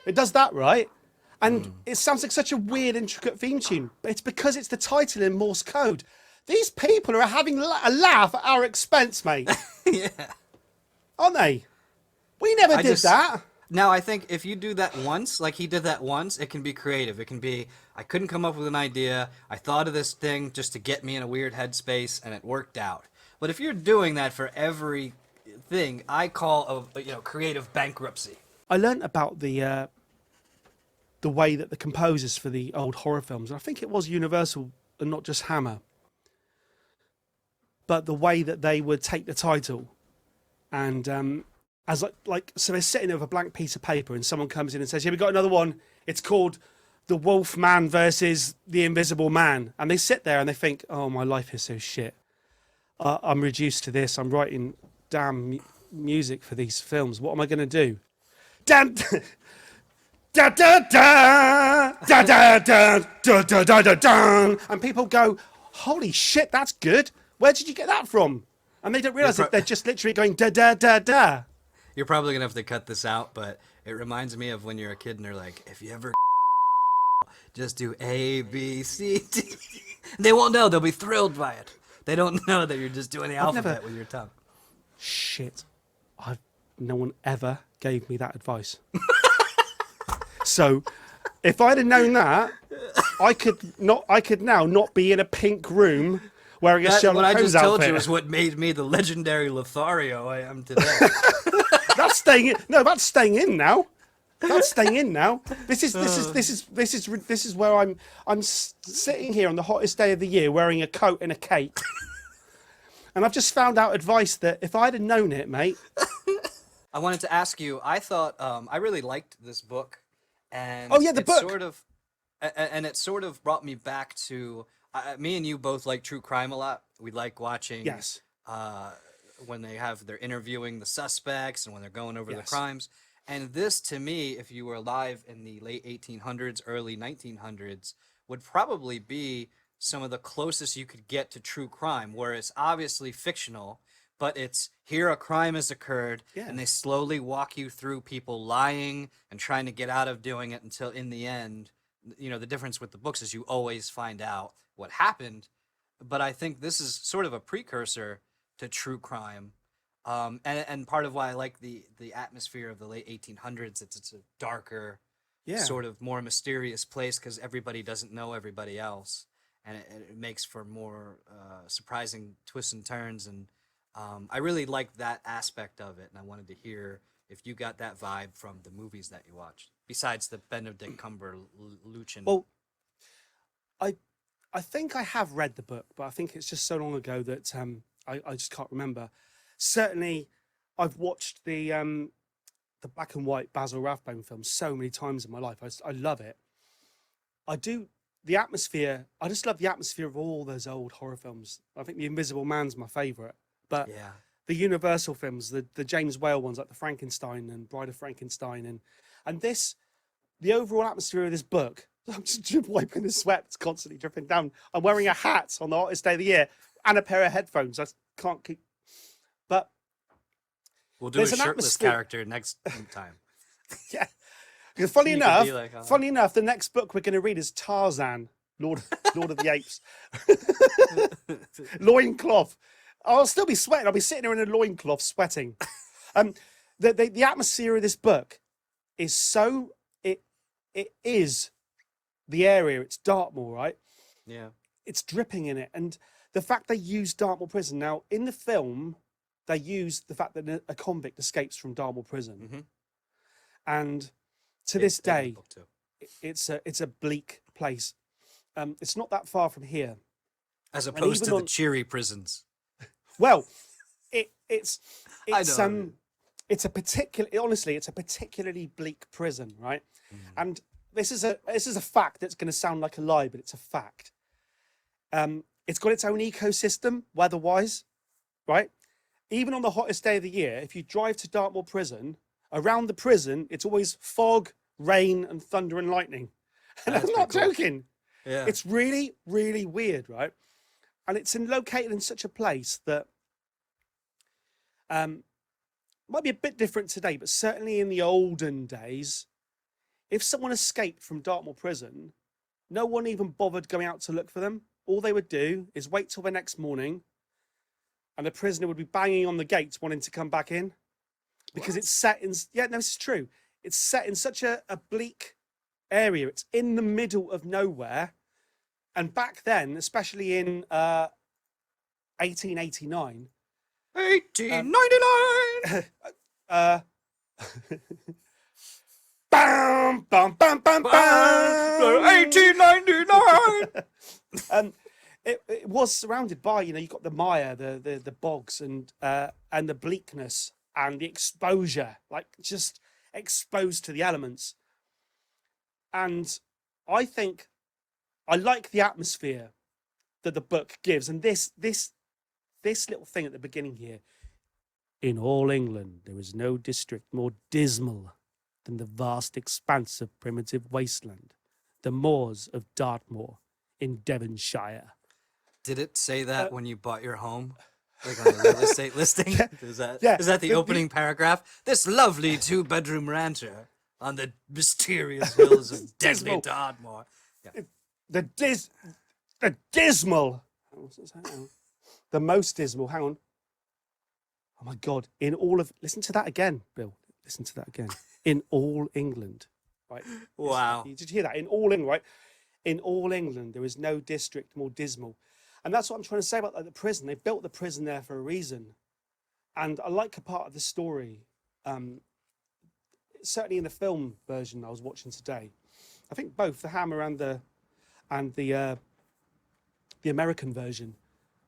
It does that, right? And it sounds like such a weird, intricate theme tune, but it's because it's the title in Morse code. These people are having a laugh at our expense, mate. Yeah. Aren't they? We never did that. Now, I think if you do that once, like he did that once, it can be creative. It can be, I couldn't come up with an idea. I thought of this thing just to get me in a weird headspace, and it worked out. But if you're doing that for every thing, I call creative bankruptcy. I learnt about the way that the composers for the old horror films, and I think it was Universal and not just Hammer, but the way that they would take the title and as so they're sitting over a blank piece of paper and someone comes in and says, "Here we got another one. It's called The Wolf Man versus the Invisible Man," and they sit there and they think, "Oh, my life is so shit. I'm reduced to this. I'm writing damn music for these films. What am I going to do?" Damn. Da da da da da da da da da da da, and people go, "Holy shit, that's good. Where did you get that from?" And they don't realise that they're just literally going da da da da. You're probably going to have to cut this out, but it reminds me of when you're a kid and they're like, if you ever just do A, B, C, D. They won't know. They'll be thrilled by it. They don't know that you're just doing the alphabet with your tongue. Shit, no one ever gave me that advice. So, if I'd have known that, I could now not be in a pink room wearing a Sherlock what I Holmes just told outfit. you is what made me the legendary Lothario I am today. That's staying in. No, that's staying in now. That's staying in now. This is where I'm sitting here on the hottest day of the year wearing a coat and a cape. And I've just found out advice that if I'd have known it, mate. I wanted to ask you. I thought I really liked this book, and Oh, yeah, the it book. It sort of brought me back to me and you both like true crime a lot. We like watching Yes. when they're interviewing the suspects and when they're going over the Yes. crimes. And this, to me, if you were alive in the late 1800s, early 1900s, would probably be some of the closest you could get to true crime, where it's obviously fictional, but it's here a crime has occurred, Yeah. and they slowly walk you through people lying and trying to get out of doing it until in the end, the difference with the books is you always find out what happened. But I think this is sort of a precursor to true crime. And part of why I like the atmosphere of the late 1800s, it's a darker, Yeah. sort of more mysterious place because everybody doesn't know everybody else, and it makes for more surprising twists and turns. And I really like that aspect of it, and I wanted to hear if you got that vibe from the movies that you watched, besides the Benedict Cumberbatch. Well, I think I have read the book, but I think it's just so long ago that I just can't remember. Certainly, I've watched the black and white Basil Rathbone film so many times in my life. I love it. I do the atmosphere. I just love the atmosphere of all those old horror films. I think The Invisible Man's my favourite, but Yeah. the Universal films, the James Whale ones like the Frankenstein and Bride of Frankenstein, and this, the overall atmosphere of this book. I'm just wiping the sweat that's constantly dripping down. I'm wearing a hat on the hottest day of the year and a pair of headphones. I can't keep. But We'll do a there's an shirtless atmosphere- character next time. yeah, because funny You could enough, be like, oh. funny enough, the next book we're going to read is Tarzan, Lord of the Apes. Loincloth. I'll still be sweating. I'll be sitting there in a loincloth sweating. The atmosphere of this book is so it is the area. It's Dartmoor, right? Yeah. It's dripping in it, and the fact they use Dartmoor prison now in the film, they use the fact that a convict escapes from Dartmoor prison, Mm-hmm. and to this They did in the day, book too. it's a bleak place. It's not that far from here. As opposed even to the on- cheery prisons. Well, it's I know. it's a particularly bleak prison, right? And this is a fact that's going to sound like a lie, but it's a fact. It's got its own ecosystem, weather-wise, right? Even on the hottest day of the year, if you drive to Dartmoor prison, around the prison, it's always fog, rain, and thunder and lightning. And That's I'm not pretty cool. joking. Yeah. It's really, really weird, right? And it's located in such a place that might be a bit different today, but certainly in the olden days, if someone escaped from Dartmoor prison, no one even bothered going out to look for them. All they would do is wait till the next morning, and the prisoner would be banging on the gates wanting to come back in, because it's set in. Yeah, no, this is true. It's set in such a bleak area. It's in the middle of nowhere, and back then, especially in 1889. 1899. Bam, bam, bam, bam, bam. 1899. It was surrounded by, you've got the mire, the bogs, and the bleakness and the exposure, like just exposed to the elements. And I think I like the atmosphere that the book gives, and this little thing at the beginning here. In all England, there is no district more dismal than the vast expanse of primitive wasteland, the moors of Dartmoor in Devonshire. Did it say that when you bought your home? Like on the real estate listing? Is that the The- opening paragraph? This lovely 2-bedroom rancher on the mysterious hills of deadly Dismal. Dartmoor. Yeah. The dismal, the most dismal, hang on. Oh my God, listen to that again, Bill. Listen to that again. In all England, right? Wow. Did you hear that? In all England, right? In all England, there is no district more dismal. And that's what I'm trying to say about like, the prison. They built the prison there for a reason. And I like a part of the story, certainly in the film version I was watching today. I think both the Hammer and the American version.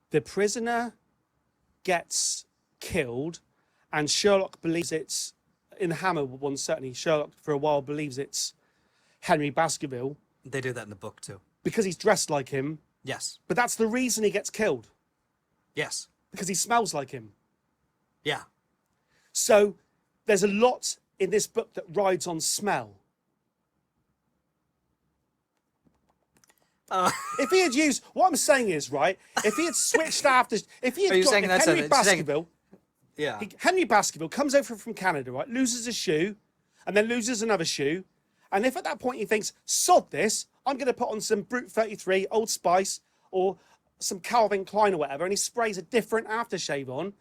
The prisoner gets killed, and Sherlock believes it's, in the Hammer one certainly, Sherlock for a while believes it's Henry Baskerville. They do that in the book too. Because he's dressed like him. Yes. But that's the reason he gets killed. Yes. Because he smells like him. Yeah. So there's a lot in this book that rides on smell. If he had used, what I'm saying is, right, if he had switched after, if he had got Henry Baskerville, Yeah. Henry Baskerville comes over from Canada, right, loses a shoe, and then loses another shoe, and if at that point he thinks, sod this, I'm going to put on some Brute 33, Old Spice, or some Calvin Klein or whatever, and he sprays a different aftershave on,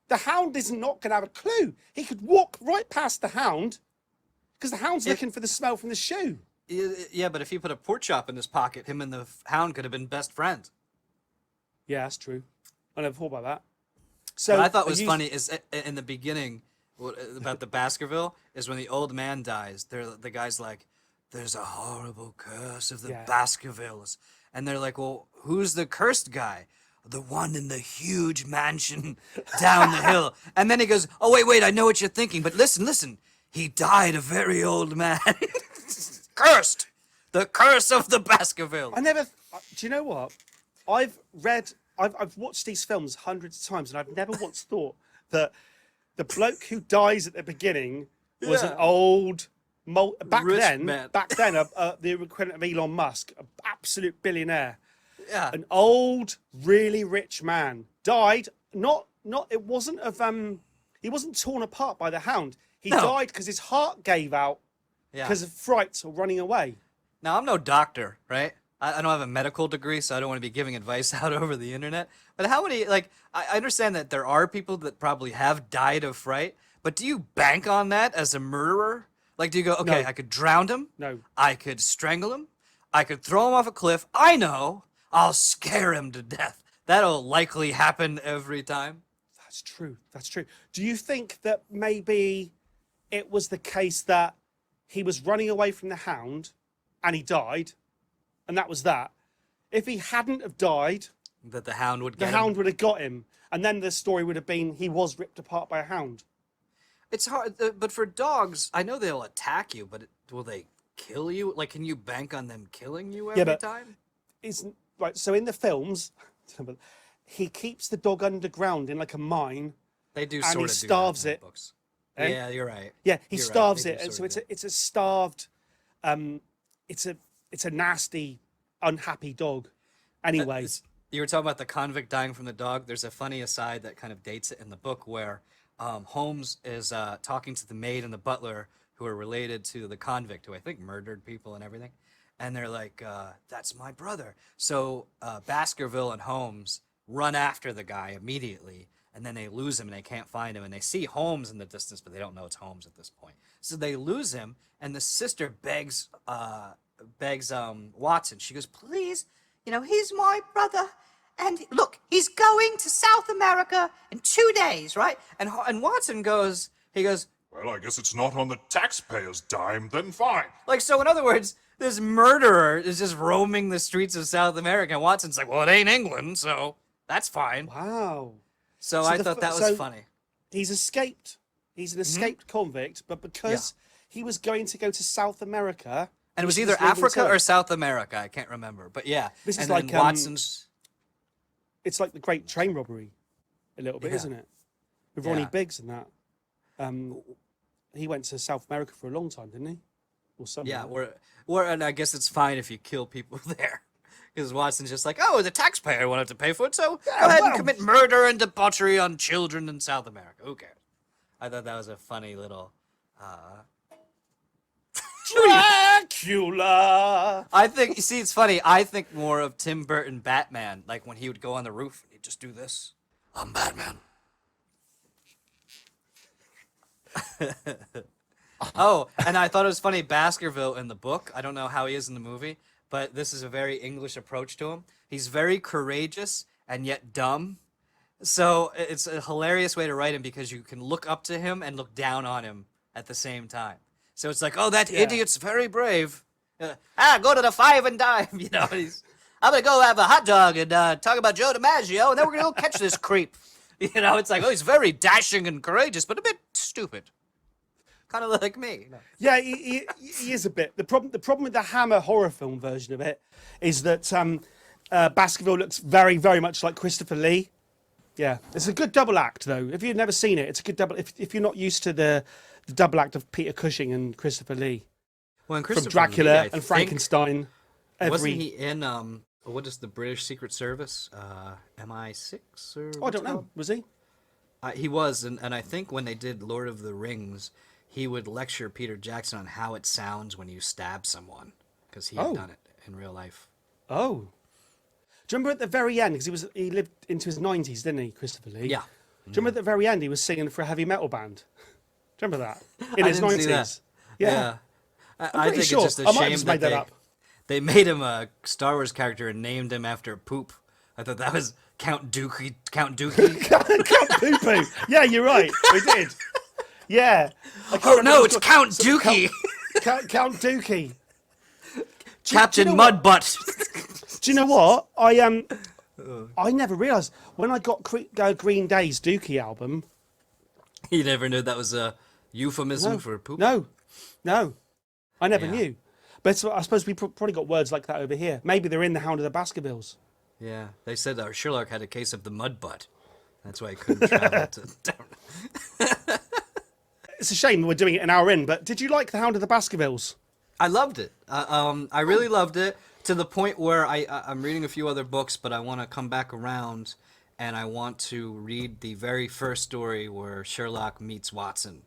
the Hound is not going to have a clue. He could walk right past the Hound, because the Hound's looking for the smell from the shoe. Yeah, but if he put a pork chop in his pocket, him and the Hound could have been best friends. Yeah, that's true. I never thought about that. So What I thought was funny is in the beginning about the Baskerville is when the old man dies. The guy's like, "There's a horrible curse of the Baskervilles," and they're like, "Well, who's the cursed guy?" "The one in the huge mansion down the hill." And then he goes, "Oh wait, I know what you're thinking, but listen. He died a very old man." Cursed! The curse of the Baskervilles. I never. Do you know what? I've watched these films hundreds of times, and I've never once thought that the bloke who dies at the beginning was an old. Back Rich then, man. The equivalent of Elon Musk, an absolute billionaire, Yeah. an old, really rich man died. It wasn't of he wasn't torn apart by the Hound. He died because his heart gave out because of fright or running away. Now, I'm no doctor, right? I don't have a medical degree, so I don't want to be giving advice out over the internet. But how many, like, I understand that there are people that probably have died of fright, but do you bank on that as a murderer? Like, do you go, okay, No. I could drown him? No. I could strangle him? I could throw him off a cliff? I know! I'll scare him to death. That'll likely happen every time. That's true. That's true. Do you think that maybe it was the case that he was running away from the Hound and he died, and that was that? If he hadn't have died, That the Hound would the get him? Hound would have got him, and then the story would have been he was ripped apart by a Hound. It's hard, but for dogs, I know they'll attack you, but will they kill you? Like, can you bank on them killing you every time? Isn't right. So in the films, he keeps the dog underground in like a mine. They do And sort he of starves do that in it. the books. Eh? Yeah, you're right. Yeah, he You're right, starves they it, do and so sort of it's a starved, it's a nasty, unhappy dog. Anyway, You were talking about the convict dying from the dog. There's a funny aside that kind of dates it in the book where Holmes is talking to the maid and the butler who are related to the convict who I think murdered people and everything. And they're like, that's my brother. So Baskerville and Holmes run after the guy immediately, and then they lose him and they can't find him. And they see Holmes in the distance, but they don't know it's Holmes at this point. So they lose him, and the sister begs Watson. She goes, please, he's my brother. And look, he's going to South America in 2 days, right? And Watson goes, Well, I guess it's not on the taxpayer's dime, then fine. like, so in other words, this murderer is just roaming the streets of South America. And Watson's like, well, it ain't England, so that's fine. wow. So I thought that was funny. He's escaped. He's an escaped convict, but because he was going to go to South America, And it was he either leaving Africa town. or South America. I can't remember. But yeah. This is and like, then Watson's... It's like the Great Train Robbery, a little bit, Yeah. isn't it? With Ronnie Yeah. Biggs and that. He went to South America for a long time, didn't he? Or something. Yeah, like that. and I guess it's fine if you kill people there. Because Watson's just like, oh, the taxpayer won't have to pay for it, so go ahead and commit murder and debauchery on children in South America. Who cares? I thought that was a funny little... Dracula! I think, you see, it's funny. I think more of Tim Burton Batman, like when he would go on the roof and he'd just do this. I'm Batman. Oh, and I thought it was funny, Baskerville in the book, I don't know how he is in the movie, but this is a very English approach to him. He's very courageous and yet dumb. So it's a hilarious way to write him because you can look up to him and look down on him at the same time. So it's like, oh, that idiot's very brave. Go to the five and dime. You know, I'm gonna go have a hot dog and talk about Joe DiMaggio, and then we're gonna go catch this creep. You know, it's like, oh, he's very dashing and courageous, but a bit stupid. Kind of like me. No. Yeah, he is a bit. The problem with the Hammer horror film version of it is that Baskerville looks very, very much like Christopher Lee. Yeah, it's a good double act though. If you've never seen it, it's a good double. If you're not used to the double act of Peter Cushing and Christopher Lee, Well, and from Christopher Dracula Lee, I and think- Frankenstein. Wasn't he in what is the British Secret Service? MI6 or Oh, I don't know. Was he? He was, and I think when they did Lord of the Rings, he would lecture Peter Jackson on how it sounds when you stab someone, because he had done it in real life. Oh. Do you remember at the very end, because he lived into his 90s, didn't he, Christopher Lee? Yeah. Do you remember at the very end he was singing for a heavy metal band? Do you remember that? In I his didn't 90s. see that. Yeah. I pretty think sure. it's just a I might have shame just that made that up. they made him a Star Wars character and named him after poop. I thought that was Count Dookie. Count Poo Poo. Yeah, you're right. We did. Yeah. Oh no, it's Count Dookie. Count Dookie. Captain do you know what? Mudbutt. Do you know what? I never realised when I got Green Day's Dookie album. You never knew that was a euphemism for poop? No. I never Yeah. knew. But I suppose we probably got words like that over here. Maybe they're in the Hound of the Baskervilles. Yeah, they said Sherlock had a case of the mud butt. That's why he couldn't travel to. It's a shame we're doing it an hour in, but did you like the Hound of the Baskervilles? I loved it. I really loved it to the point where I'm reading a few other books, but I want to come back around and I want to read the very first story where Sherlock meets Watson.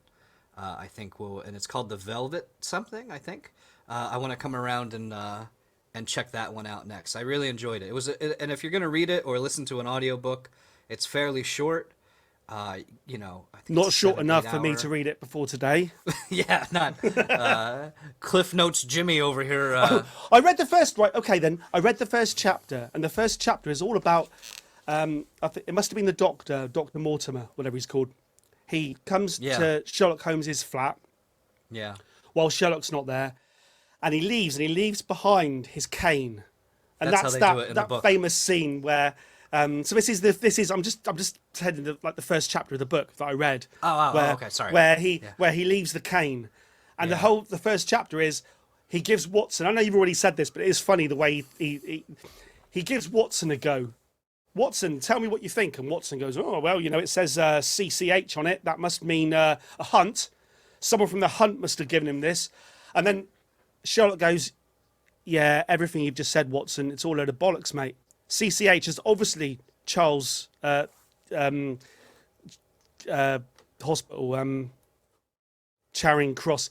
I think and it's called The Velvet something. I think I want to come around and check that one out next. I really enjoyed it. And if you're gonna read it or listen to an audiobook, it's fairly short. I think Not it's short 7-8 enough for me hour. to read it before today. Yeah, not Cliff Notes Jimmy over here. I read the first, right, okay then. I read the first chapter, and the first chapter is all about, I think it must have been the doctor, Dr. Mortimer, whatever he's called. He comes to Sherlock Holmes's flat Yeah. while Sherlock's not there, and he leaves behind his cane. And That's how they do it in the that book. famous scene where, so this is I'm just heading to like the first chapter of the book that I read. Okay, sorry. Where he leaves the cane, and the first chapter is he gives Watson. I know you've already said this, but it is funny the way he gives Watson a go. Watson, tell me what you think. And Watson goes, oh well, it says CCH on it. That must mean a hunt. Someone from the hunt must have given him this. And then Sherlock goes, yeah, everything you've just said, Watson, it's all a load of bollocks, mate. CCH is obviously Charles Hospital, Charing Cross.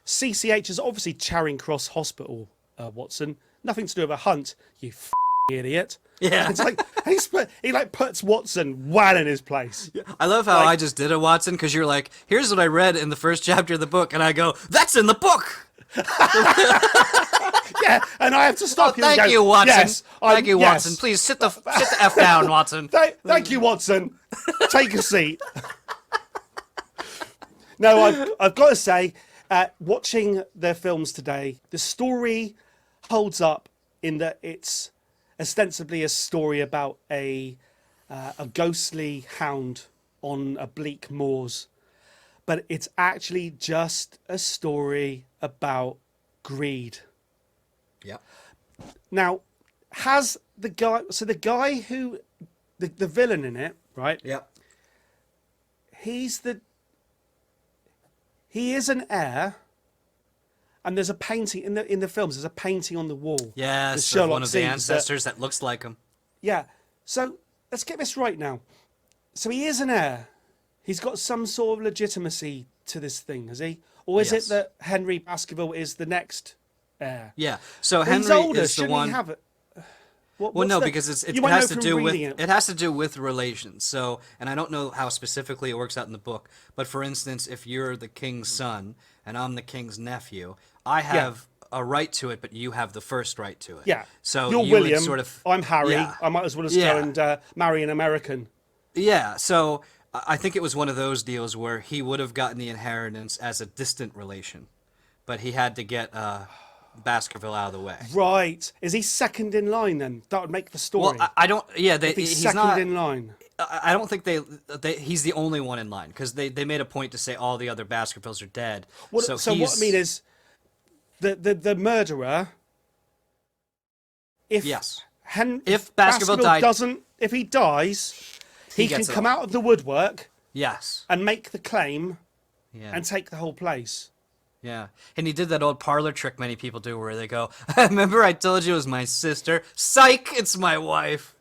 CCH is obviously Charing Cross Hospital, Watson. Nothing to do with a hunt, you idiot. Yeah. It's like he puts Watson well in his place. I love how I just did a Watson because you're like, here's what I read in the first chapter of the book, and I go, that's in the book. Yeah, and I have to stop you. And Thank go, you, Watson. Yes, Thank you, yes. Watson. Please sit the F down, Watson. Thank you, Watson. Take a seat. No, I've got to say, watching their films today, the story holds up in that it's ostensibly a story about a ghostly hound on a bleak moors, but it's actually just a story about greed. Yeah. Now, has the guy who the villain in it, right? Yeah. He is an heir, and there's a painting in the films. There's a painting on the wall. Yes, that of one of the sees ancestors that looks like him. Yeah. So let's get this right now. So he is an heir. He's got some sort of legitimacy to this thing, has he? Or is Yes. it that Henry Baskerville is the next heir? Yeah. So He's Henry older. is the Shouldn't one. he have it? Well, no, because it you won't has know to from do with reading it. it has to do with relations. So, and I don't know how specifically it works out in the book, but for instance, if you're the king's son and I'm the king's nephew, I have a right to it, but you have the first right to it. Yeah. So you're you would William. sort of. I'm Harry. Yeah. I might as well just Yeah. go and marry an American. Yeah. So I think it was one of those deals where he would have gotten the inheritance as a distant relation, but he had to get Baskerville out of the way. Right. Is he second in line then? That would make the story. Well, I don't. Yeah, if he's he's second not. in line. I don't think he's the only one in line because they made a point to say all the other Baskervilles are dead. What, so so what I mean is, the murderer. If yes, if Baskerville died- doesn't, if he dies, he can gets it come all. out of the woodwork yes, and make the claim yeah, and take the whole place. yeah. And he did that old parlor trick many people do, where they go, "Remember, I told you it was my sister. Psych, it's my wife."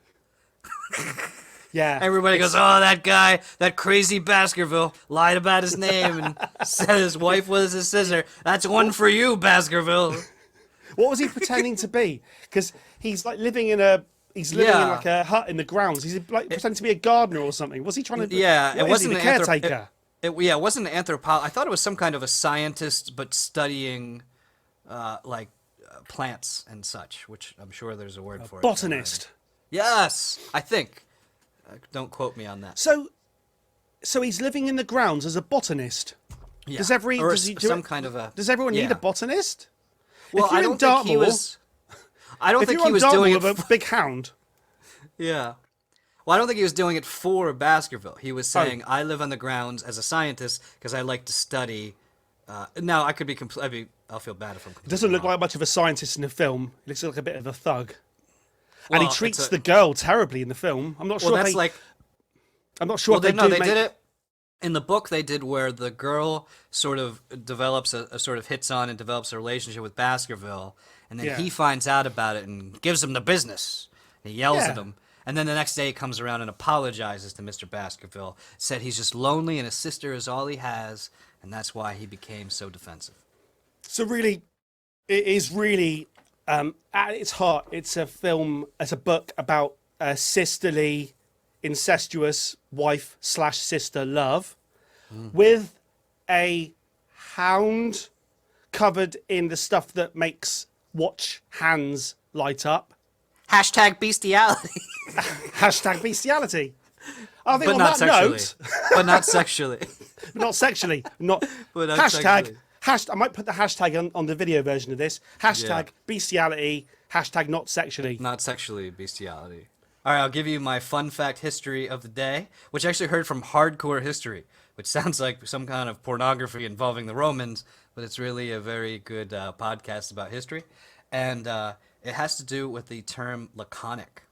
Yeah. Everybody goes, "Oh, that guy, that crazy Baskerville, lied about his name and said his wife was his sister. That's one for you, Baskerville." What was he pretending to be? Because he's like living in a. He's living in Yeah. like a hut in the grounds. He's like pretending to be a gardener or something. Was he trying to? Yeah, What it is he, wasn't the an anthrop- caretaker. It wasn't an anthropologist. I thought it was some kind of a scientist, but studying, plants and such, which I'm sure there's a word for it. Botanist. Yes, I think. Don't quote me on that. So he's living in the grounds as a botanist. Yeah. Does every Or does he do some it- kind of a? Does everyone need yeah. a botanist? Well, if you're I in don't think he Dartmoor- was. I don't If think you're he on was Dartmoor doing it. with a big hound, Yeah. Well, I don't think he was doing it for Baskerville. He was saying, "I live on the grounds as a scientist because I like to study." Now, I could be I'll feel bad if I'm. it doesn't look like much of a scientist in the film. He looks like a bit of a thug, and he Well, treats it's a- the girl terribly in the film. I'm not sure. Well, if that's they, like. I'm not sure Well, if they do make- did it in the book. They did where the girl sort of develops a sort of hits on and develops a relationship with Baskerville, and then Yeah. he finds out about it and gives him the business. He yells Yeah. at him, and then the next day he comes around and apologizes to Mr. Baskerville. Said he's just lonely and his sister is all he has, and that's why he became so defensive. So really, it is really at its heart, it's a film, it's a book about a sisterly, incestuous wife/sister love, with a hound covered in the stuff that makes watch hands light up. Hashtag bestiality, Hashtag bestiality. I think but on not that sexually. note, But not sexually. not sexually, not But not hashtag. sexually. I might put the hashtag on the video version of this. Hashtag bestiality. Hashtag not sexually. Not sexually, bestiality. All right, I'll give you my fun fact history of the day, which I actually heard from Hardcore History, which sounds like some kind of pornography involving the Romans, but it's really a very good podcast about history. And it has to do with the term laconic.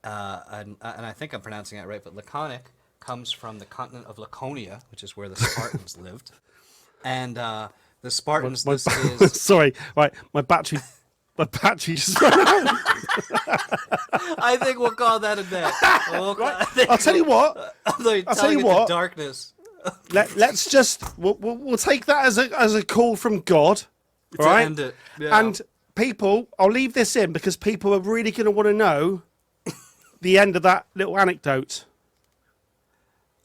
And I think I'm pronouncing that right, but laconic comes from the continent of Laconia, which is where the Spartans lived. And the Spartans, this is... Sorry, right. My battery just ran out. I think we'll call that a day. I'll tell you what. I'll tell you what. Darkness. Let's just we'll take that as a call from God. All right. End it. Yeah. And people, I'll leave this in because people are really going to want to know the end of that little anecdote.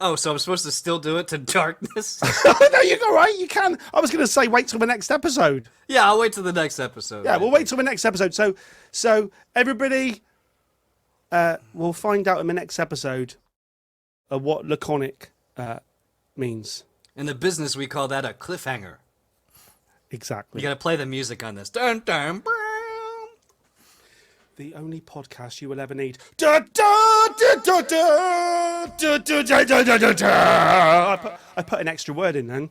Oh, so I'm supposed to still do it to darkness? No, you're all right. You can. I was going to say wait till the next episode. Yeah, I'll wait till the next episode. Yeah, we'll wait till the next episode. So everybody, we'll find out in the next episode what laconic means. In the business, we call that a cliffhanger. Exactly. You got to play the music on this. Dun, dun, boom. The only podcast you will ever need. Da, da, da, da, da, da, da, da, da, da, da. I put an extra word in then.